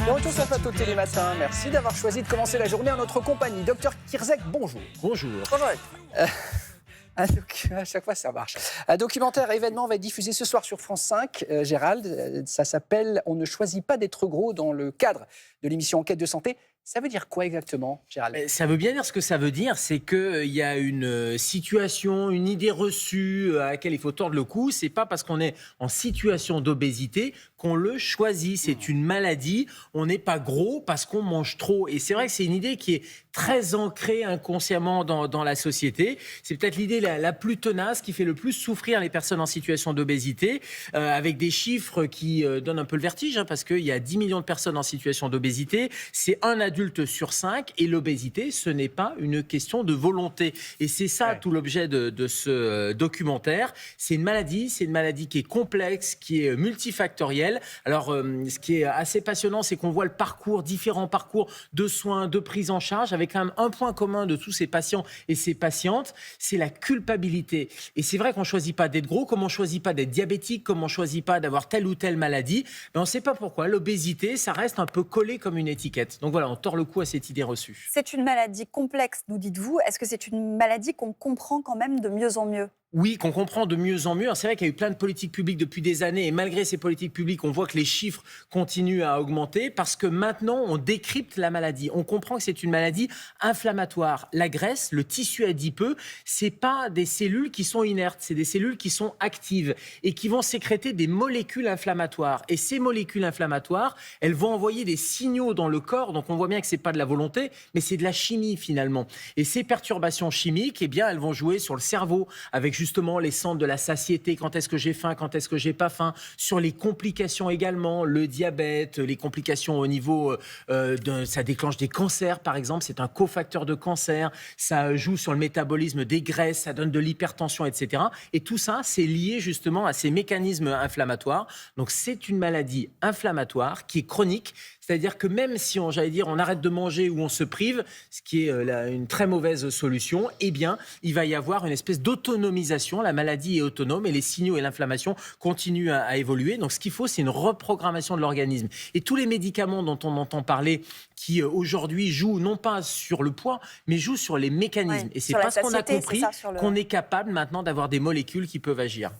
De retour sur le plateau de Télématin, merci d'avoir choisi de commencer la journée en notre compagnie. Docteur Kirzek, bonjour. Bonjour. Bonjour. À chaque fois, ça marche. Un documentaire événement va être diffusé ce soir sur France 5. Gérald, ça s'appelle « On ne choisit pas d'être gros » dans le cadre de l'émission Enquête de santé. Ça veut dire quoi exactement, Gérald ? Ça veut bien dire ce que ça veut dire, c'est qu'il y a une situation, une idée reçue à laquelle il faut tordre le cou. C'est pas parce qu'on est en situation d'obésité qu'on le choisit. C'est une maladie. On n'est pas gros parce qu'on mange trop. Et c'est vrai que c'est une idée qui est très ancrée inconsciemment dans la société. C'est peut-être l'idée la plus tenace qui fait le plus souffrir les personnes en situation d'obésité, avec des chiffres qui donnent un peu le vertige, parce qu'il y a 10 millions de personnes en situation d'obésité. C'est un adulte sur 5 et l'obésité, ce n'est pas une question de volonté. Et c'est ça tout l'objet de ce documentaire. C'est une maladie qui est complexe, qui est multifactorielle. Alors, ce qui est assez passionnant, c'est qu'on voit le parcours, différents parcours de soins, de prise en charge, avec quand même un point commun de tous ces patients et ces patientes, c'est la culpabilité. Et c'est vrai qu'on ne choisit pas d'être gros, comme on ne choisit pas d'être diabétique, comme on ne choisit pas d'avoir telle ou telle maladie, mais on ne sait pas pourquoi. L'obésité, ça reste un peu collé comme une étiquette. Donc voilà, on tord le cou à cette idée reçue. C'est une maladie complexe, nous dites-vous. Est-ce que c'est une maladie qu'on comprend quand même de mieux en mieux ? Oui, qu'on comprend de mieux en mieux. Alors, c'est vrai qu'il y a eu plein de politiques publiques depuis des années et malgré ces politiques publiques, on voit que les chiffres continuent à augmenter parce que maintenant, on décrypte la maladie. On comprend que c'est une maladie inflammatoire. La graisse, le tissu adipeux, c'est pas des cellules qui sont inertes, c'est des cellules qui sont actives et qui vont sécréter des molécules inflammatoires. Et ces molécules inflammatoires, elles vont envoyer des signaux dans le corps. Donc, on voit bien que c'est pas de la volonté, mais c'est de la chimie finalement. Et ces perturbations chimiques, eh bien, elles vont jouer sur le cerveau avec justement les centres de la satiété, quand est-ce que j'ai faim, quand est-ce que j'ai pas faim, sur les complications également, le diabète, les complications au niveau, ça déclenche des cancers par exemple, c'est un cofacteur de cancer, ça joue sur le métabolisme des graisses, ça donne de l'hypertension, etc. Et tout ça, c'est lié justement à ces mécanismes inflammatoires. Donc c'est une maladie inflammatoire qui est chronique. C'est-à-dire que même si on arrête de manger ou on se prive, ce qui est une très mauvaise solution, eh bien, il va y avoir une espèce d'autonomisation. La maladie est autonome et les signaux et l'inflammation continuent à évoluer. Donc, ce qu'il faut, c'est une reprogrammation de l'organisme. Et tous les médicaments dont on entend parler, qui aujourd'hui jouent non pas sur le poids, mais jouent sur les mécanismes. Oui, et c'est parce qu'on a compris ça, qu'on est capable maintenant d'avoir des molécules qui peuvent agir.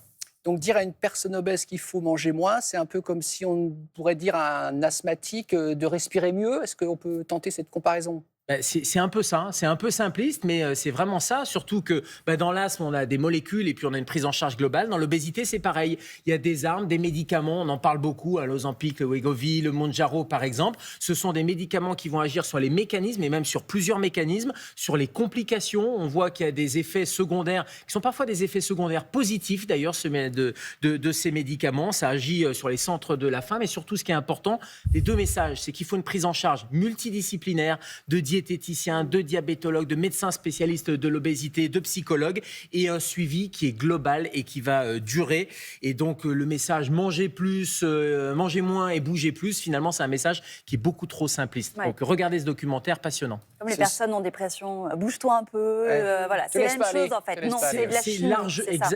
Donc dire à une personne obèse qu'il faut manger moins, c'est un peu comme si on pourrait dire à un asthmatique de respirer mieux. Est-ce qu'on peut tenter cette comparaison ? C'est un peu ça, c'est un peu simpliste, mais c'est vraiment ça. Surtout que dans l'asthme, on a des molécules et puis on a une prise en charge globale. Dans l'obésité, c'est pareil. Il y a des armes, des médicaments, on en parle beaucoup, l'Ozempic, le Wegovy, le Mounjaro par exemple. Ce sont des médicaments qui vont agir sur les mécanismes et même sur plusieurs mécanismes, sur les complications. On voit qu'il y a des effets secondaires qui sont parfois des effets secondaires positifs d'ailleurs de ces médicaments. Ça agit sur les centres de la faim, mais surtout ce qui est important, les deux messages, c'est qu'il faut une prise en charge multidisciplinaire de diététiciens, de diabétologues, de médecins spécialistes de l'obésité, de psychologues et un suivi qui est global et qui va durer. Et donc le message manger plus, manger moins et bouger plus, finalement c'est un message qui est beaucoup trop simpliste. Ouais. Donc regardez ce documentaire passionnant. Comme les personnes en dépression, bouge-toi un peu, voilà, c'est la même chose en fait. Non, c'est de la chimie.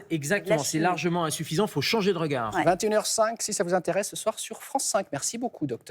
Exactement, c'est largement insuffisant, il faut changer de regard. 21h05 si ça vous intéresse ce soir sur France 5. Merci beaucoup docteur.